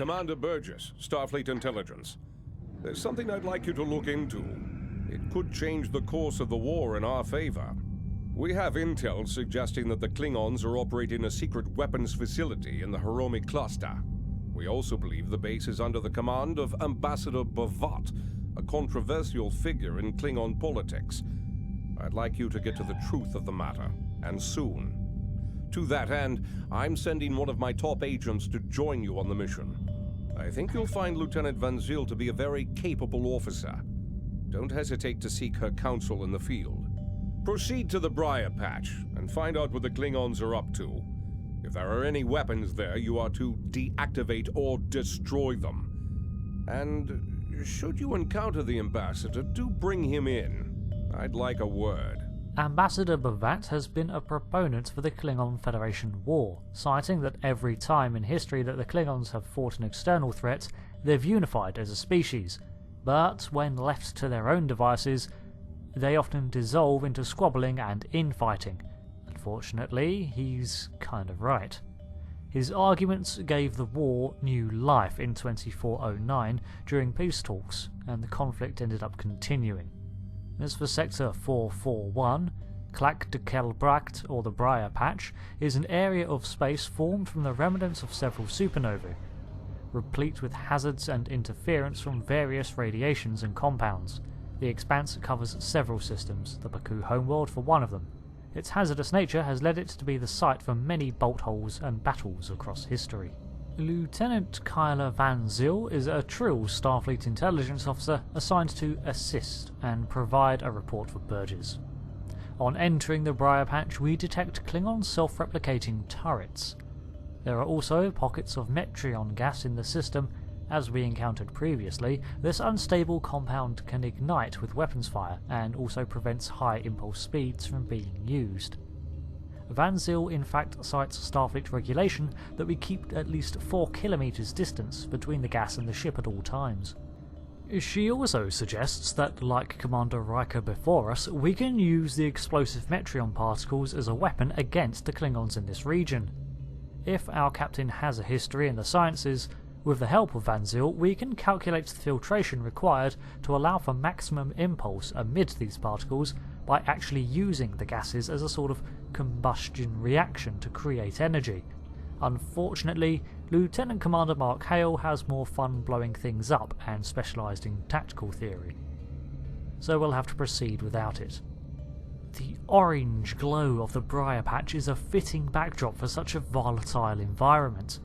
Commander Burgess, Starfleet Intelligence. There's something I'd like you to look into. It could change the course of the war in our favor. We have intel suggesting that the Klingons are operating a secret weapons facility in the Hiromi cluster. We also believe the base is under the command of Ambassador Bavat, a controversial figure in Klingon politics. I'd like you to get to the truth of the matter, and soon. To that end, I'm sending one of my top agents to join you on the mission. I think you'll find Lieutenant VanZyl to be a very capable officer. Don't hesitate to seek her counsel in the field. Proceed to the Briar Patch and find out what the Klingons are up to. If there are any weapons there, you are to deactivate or destroy them. And should you encounter the ambassador, do bring him in. I'd like a word. Ambassador Bavat has been a proponent for the Klingon Federation war, citing that every time in history that the Klingons have fought an external threat, they've unified as a species, but when left to their own devices, they often dissolve into squabbling and infighting. Unfortunately, he's kind of right. His arguments gave the war new life in 2409 during peace talks, and the conflict ended up continuing. As for Sector 441, Clack de Kelbracht, or the Briar Patch, is an area of space formed from the remnants of several supernovae, replete with hazards and interference from various radiations and compounds. The expanse covers several systems, the Baku homeworld for one of them. Its hazardous nature has led it to be the site for many bolt holes and battles across history. Lieutenant Kyla VanZyl is a trill Starfleet Intelligence officer assigned to assist and provide a report for Burgess. On entering the Briar Patch, we detect Klingon self-replicating turrets. There are also pockets of Metreon gas in the system. As we encountered previously, this unstable compound can ignite with weapons fire and also prevents high impulse speeds from being used. VanZyl in fact cites Starfleet regulation that we keep at least 4 kilometers distance between the gas and the ship at all times. She also suggests that, like Commander Riker before us, we can use the explosive Metreon particles as a weapon against the Klingons in this region. If our captain has a history in the sciences, with the help of VanZyl, we can calculate the filtration required to allow for maximum impulse amid these particles by actually using the gases as a sort of combustion reaction to create energy. Unfortunately, Lieutenant Commander Mark Hale has more fun blowing things up and specialised in tactical theory, so we'll have to proceed without it. The orange glow of the Briar Patch is a fitting backdrop for such a volatile environment.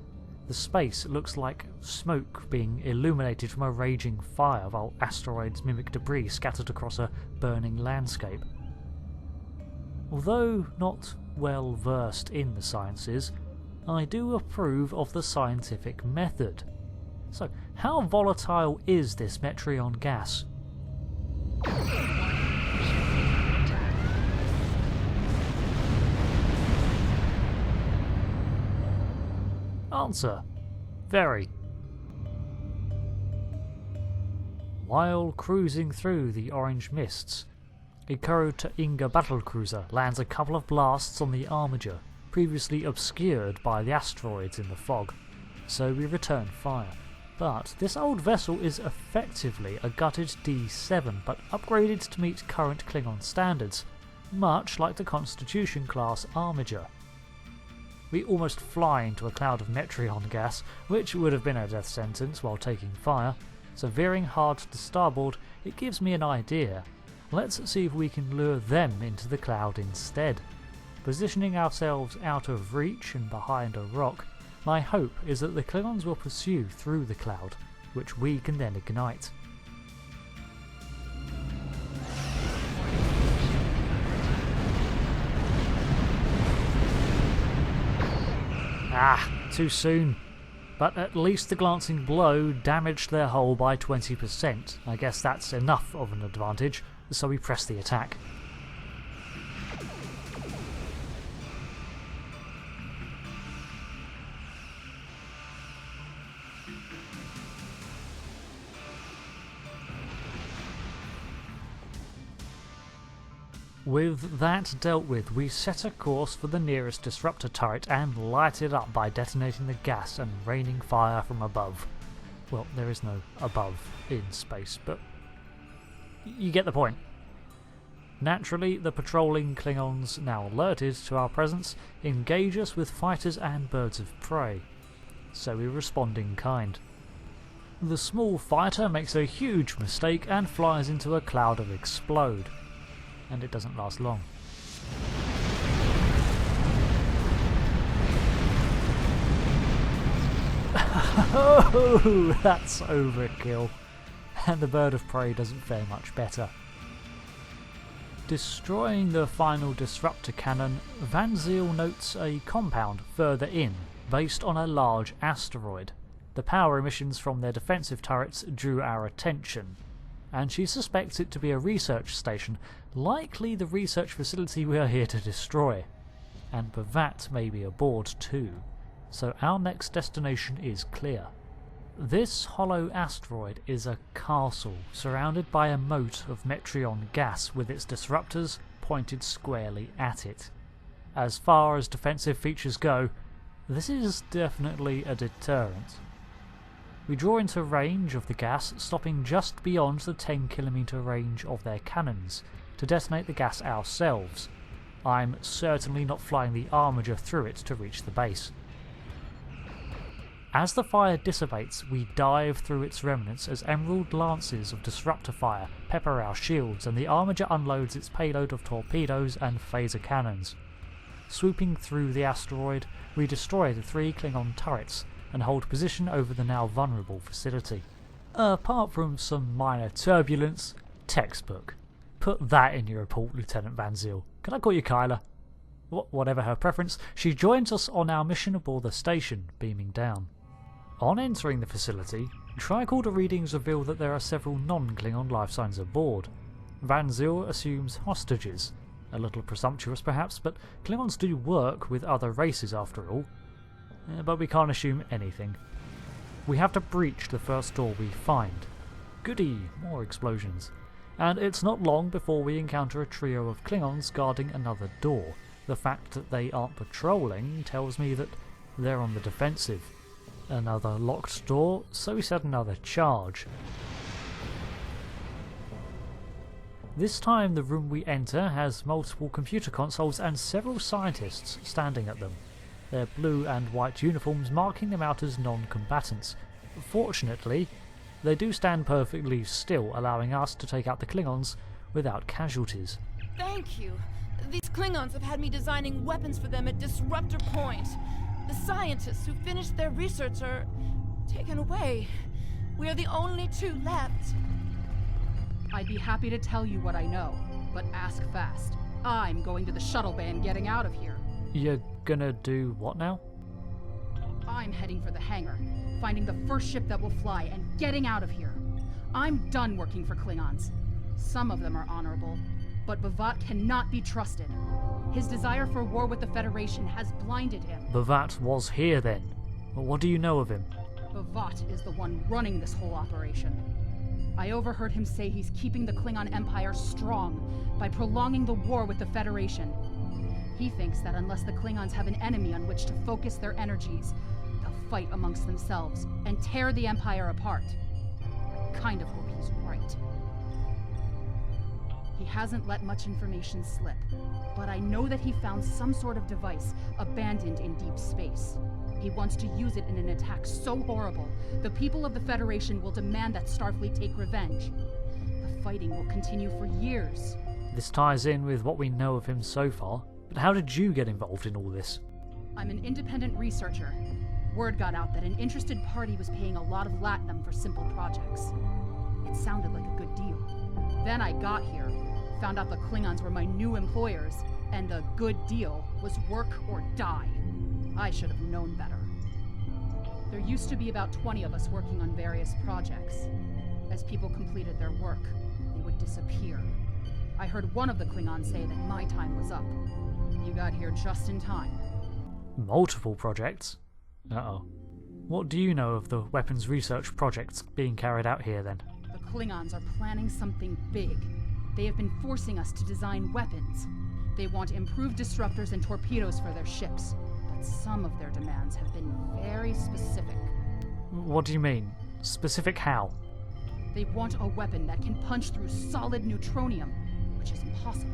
The space looks like smoke being illuminated from a raging fire, while asteroids mimic debris scattered across a burning landscape. Although not well versed in the sciences, I do approve of the scientific method. So, how volatile is this Metreon gas? Answer: very. While cruising through the orange mists, a Inga battlecruiser lands a couple of blasts on the Armiger, previously obscured by the asteroids in the fog, so we return fire. But this old vessel is effectively a gutted D7, but upgraded to meet current Klingon standards, much like the Constitution class Armiger. We almost fly into a cloud of Metreon gas, which would have been a death sentence while taking fire, so veering hard to starboard, it gives me an idea. Let's see if we can lure them into the cloud instead. Positioning ourselves out of reach and behind a rock, my hope is that the Klingons will pursue through the cloud, which we can then ignite. Too soon. But at least the glancing blow damaged their hull by 20%. I guess that's enough of an advantage, so we press the attack. With that dealt with, we set a course for the nearest disruptor turret and light it up by detonating the gas and raining fire from above. Well, there is no above in space, but you get the point. Naturally, the patrolling Klingons, now alerted to our presence, engage us with fighters and birds of prey, so we respond in kind. The small fighter makes a huge mistake and flies into a cloud of explode, and it doesn't last long. Oh, that's overkill, and the bird of prey doesn't fare much better. Destroying the final disruptor cannon, VanZyl notes a compound further in, based on a large asteroid. The power emissions from their defensive turrets drew our attention, and she suspects it to be a research station, likely the research facility we are here to destroy. And Bhavat may be aboard too, so our next destination is clear. This hollow asteroid is a castle surrounded by a moat of Metreon gas with its disruptors pointed squarely at it. As far as defensive features go, this is definitely a deterrent. We draw into range of the gas, stopping just beyond the 10km range of their cannons to detonate the gas ourselves. I'm certainly not flying the Armiger through it to reach the base. As the fire dissipates, we dive through its remnants as emerald lances of disruptor fire pepper our shields and the Armiger unloads its payload of torpedoes and phaser cannons. Swooping through the asteroid, we destroy the 3 Klingon turrets and hold position over the now vulnerable facility. Apart from some minor turbulence, textbook. Put that in your report, Lieutenant VanZyl. Can I call you Kyla? Whatever her preference, she joins us on our mission aboard the station, beaming down. On entering the facility, tricorder readings reveal that there are several non-Klingon life signs aboard. VanZyl assumes hostages. A little presumptuous perhaps, but Klingons do work with other races after all. But we can't assume anything. We have to breach the first door we find. Goody, more explosions. And it's not long before we encounter a trio of Klingons guarding another door. The fact that they aren't patrolling tells me that they're on the defensive. Another locked door, so we set another charge. This time the room we enter has multiple computer consoles and several scientists standing at them, their blue and white uniforms marking them out as non-combatants. Fortunately, they do stand perfectly still, allowing us to take out the Klingons without casualties. Thank you. These Klingons have had me designing weapons for them at Disruptor Point. The scientists who finished their research are taken away. We are the only 2 left. I'd be happy to tell you what I know, but ask fast. I'm going to the shuttle bay and getting out of here. You're gonna do what now? I'm heading for the hangar, finding the first ship that will fly, and getting out of here. I'm done working for Klingons. Some of them are honorable, but Bhavat cannot be trusted. His desire for war with the Federation has blinded him. Bhavat was here then. What do you know of him? Bhavat is the one running this whole operation. I overheard him say he's keeping the Klingon Empire strong by prolonging the war with the Federation. He thinks that unless the Klingons have an enemy on which to focus their energies, they'll fight amongst themselves and tear the Empire apart. I kind of hope he's right. He hasn't let much information slip, but I know that he found some sort of device abandoned in deep space. He wants to use it in an attack so horrible, the people of the Federation will demand that Starfleet take revenge. The fighting will continue for years. This ties in with what we know of him so far, but how did you get involved in all this? I'm an independent researcher. Word got out that an interested party was paying a lot of latinum for simple projects. It sounded like a good deal. Then I got here, found out the Klingons were my new employers, and the good deal was work or die. I should have known better. There used to be about 20 of us working on various projects. As people completed their work, they would disappear. I heard one of the Klingons say that my time was up. You got here just in time. Multiple projects? Uh-oh. What do you know of the weapons research projects being carried out here then? The Klingons are planning something big. They have been forcing us to design weapons. They want improved disruptors and torpedoes for their ships, but some of their demands have been very specific. What do you mean? Specific how? They want a weapon that can punch through solid neutronium, which is impossible.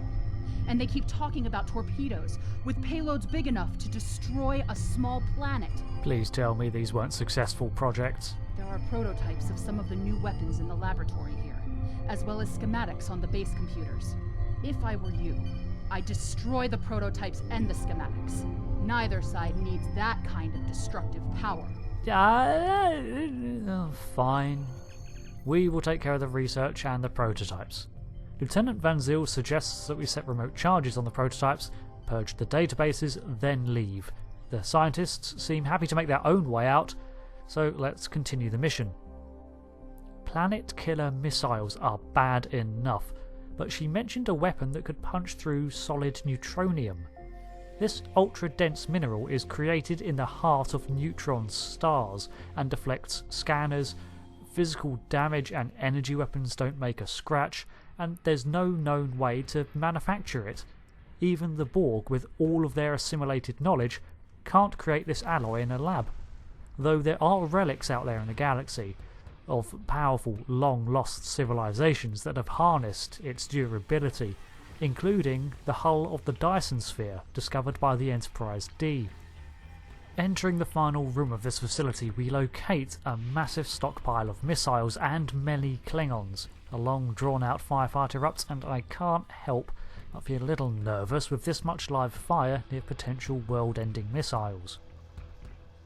And they keep talking about torpedoes, with payloads big enough to destroy a small planet. Please tell me these weren't successful projects. There are prototypes of some of the new weapons in the laboratory here, as well as schematics on the base computers. If I were you, I'd destroy the prototypes and the schematics. Neither side needs that kind of destructive power. Fine. We will take care of the research and the prototypes. Lieutenant VanZyl suggests that we set remote charges on the prototypes, purge the databases, then leave. The scientists seem happy to make their own way out, so let's continue the mission. Planet killer missiles are bad enough, but she mentioned a weapon that could punch through solid neutronium. This ultra-dense mineral is created in the heart of neutron stars and deflects scanners. Physical damage and energy weapons don't make a scratch, and there's no known way to manufacture it. Even the Borg, with all of their assimilated knowledge, can't create this alloy in a lab. Though there are relics out there in the galaxy of powerful, long-lost civilizations that have harnessed its durability, including the hull of the Dyson Sphere discovered by the Enterprise D. Entering the final room of this facility, we locate a massive stockpile of missiles and many Klingons. A long drawn-out firefight erupts, and I can't help but feel a little nervous with this much live fire near potential world-ending missiles.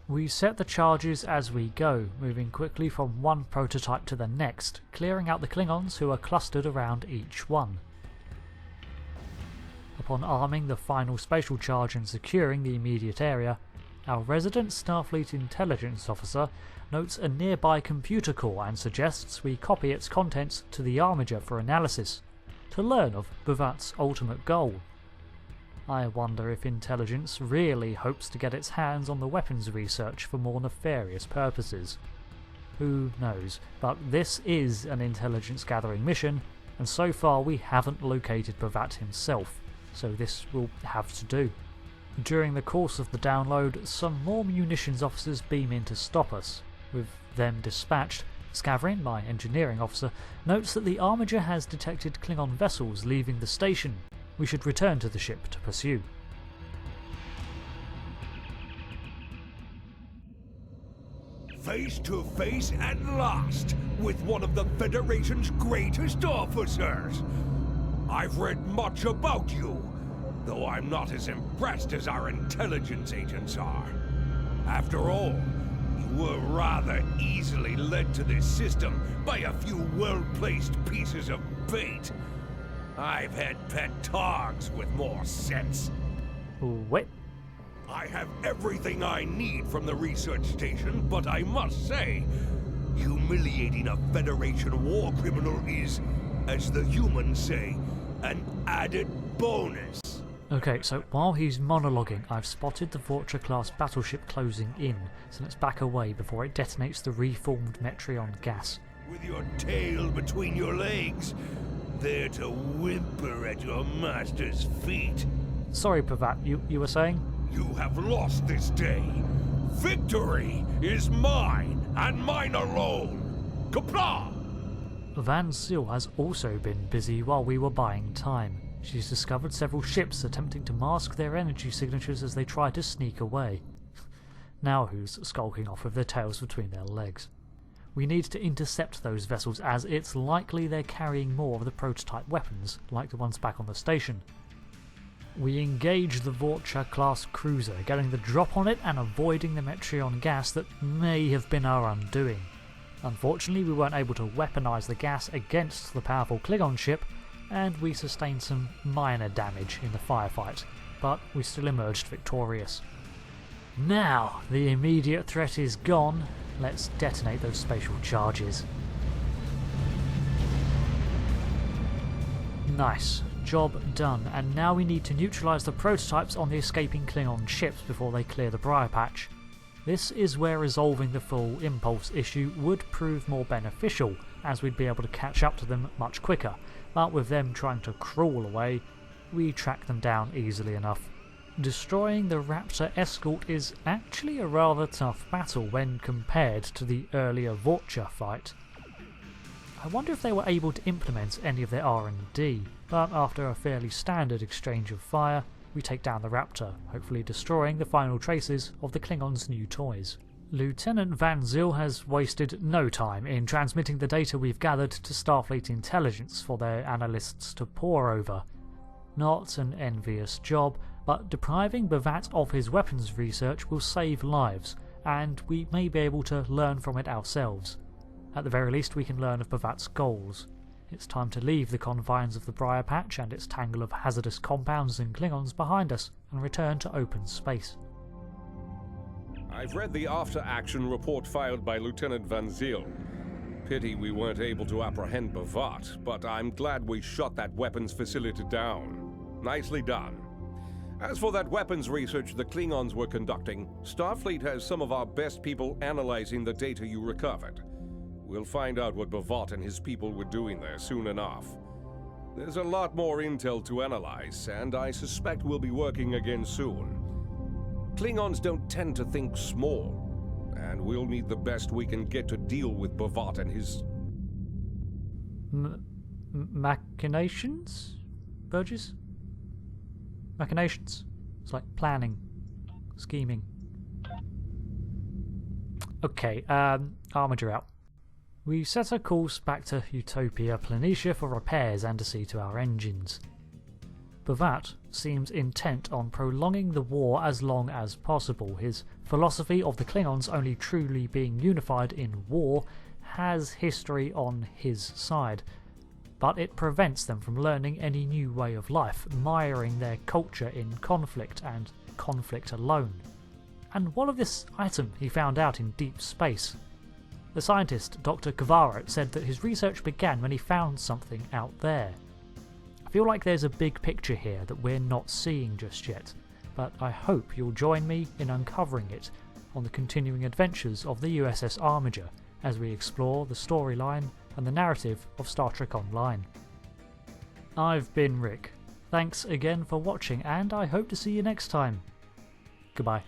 We set the charges as we go, moving quickly from one prototype to the next, clearing out the Klingons who are clustered around each one. Upon arming the final spatial charge and securing the immediate area, our resident Starfleet Intelligence officer notes a nearby computer core and suggests we copy its contents to the Armiger for analysis, to learn of B'Vat's ultimate goal. I wonder if Intelligence really hopes to get its hands on the weapons research for more nefarious purposes. Who knows, but this is an intelligence gathering mission, and so far we haven't located B'Vat himself, so this will have to do. During the course of the download, some more munitions officers beam in to stop us. With them dispatched, Scavrin, my engineering officer, notes that the Armiger has detected Klingon vessels leaving the station. We should return to the ship to pursue. Face to face at last with one of the Federation's greatest officers. I've read much about you, though I'm not as impressed as our intelligence agents are. After all, you were rather easily led to this system by a few well-placed pieces of bait. I've had pet dogs with more sense. What? I have everything I need from the research station, but I must say, humiliating a Federation war criminal is, as the humans say, an added bonus. Okay, so while he's monologuing, I've spotted the Vorcha-class battleship closing in, so let's back away before it detonates the reformed Metreon gas. With your tail between your legs, there to whimper at your master's feet. Sorry, B'Vat, you were saying? You have lost this day. Victory is mine, and mine alone. Qapla'! VanZyl has also been busy while we were buying time. She's discovered several ships attempting to mask their energy signatures as they try to sneak away. Now who's skulking off with their tails between their legs? We need to intercept those vessels, as it's likely they're carrying more of the prototype weapons, like the ones back on the station. We engage the Vorcha-class cruiser, getting the drop on it and avoiding the Metreon gas that may have been our undoing. Unfortunately, we weren't able to weaponize the gas against the powerful Klingon ship, and we sustained some minor damage in the firefight, but we still emerged victorious. Now the immediate threat is gone, let's detonate those spatial charges. Nice, job done, and now we need to neutralise the prototypes on the escaping Klingon ships before they clear the Briar Patch. This is where resolving the full impulse issue would prove more beneficial, as we'd be able to catch up to them much quicker, but with them trying to crawl away, we track them down easily enough. Destroying the Raptor escort is actually a rather tough battle when compared to the earlier Vorcha fight. I wonder if they were able to implement any of their R&D, but after a fairly standard exchange of fire, we take down the Raptor, hopefully destroying the final traces of the Klingons' new toys. Lieutenant VanZyl has wasted no time in transmitting the data we've gathered to Starfleet Intelligence for their analysts to pore over. Not an envious job, but depriving Bhavat of his weapons research will save lives, and we may be able to learn from it ourselves. At the very least, we can learn of Bhavat's goals. It's time to leave the confines of the Briar Patch and its tangle of hazardous compounds and Klingons behind us and return to open space. I've read the after-action report filed by Lieutenant VanZyl. Pity we weren't able to apprehend Bhavat, but I'm glad we shot that weapons facility down. Nicely done. As for that weapons research the Klingons were conducting, Starfleet has some of our best people analyzing the data you recovered. We'll find out what Bhavat and his people were doing there soon enough. There's a lot more intel to analyze, and I suspect we'll be working again soon. Klingons don't tend to think small, and we'll need the best we can get to deal with Bhavat and his... Machinations? Burgess? Machinations. It's like planning, scheming. Okay, Armiger out. We set our course back to Utopia Planitia for repairs and to see to our engines. Bhavat seems intent on prolonging the war as long as possible. His philosophy of the Klingons only truly being unified in war has history on his side, but it prevents them from learning any new way of life, miring their culture in conflict and conflict alone. And what of this item he found out in deep space? The scientist, Dr. Kavaro, said that his research began when he found something out there. I feel like there's a big picture here that we're not seeing just yet, but I hope you'll join me in uncovering it on the continuing adventures of the USS Armiger as we explore the storyline and the narrative of Star Trek Online. I've been Rick. Thanks again for watching, and I hope to see you next time. Goodbye.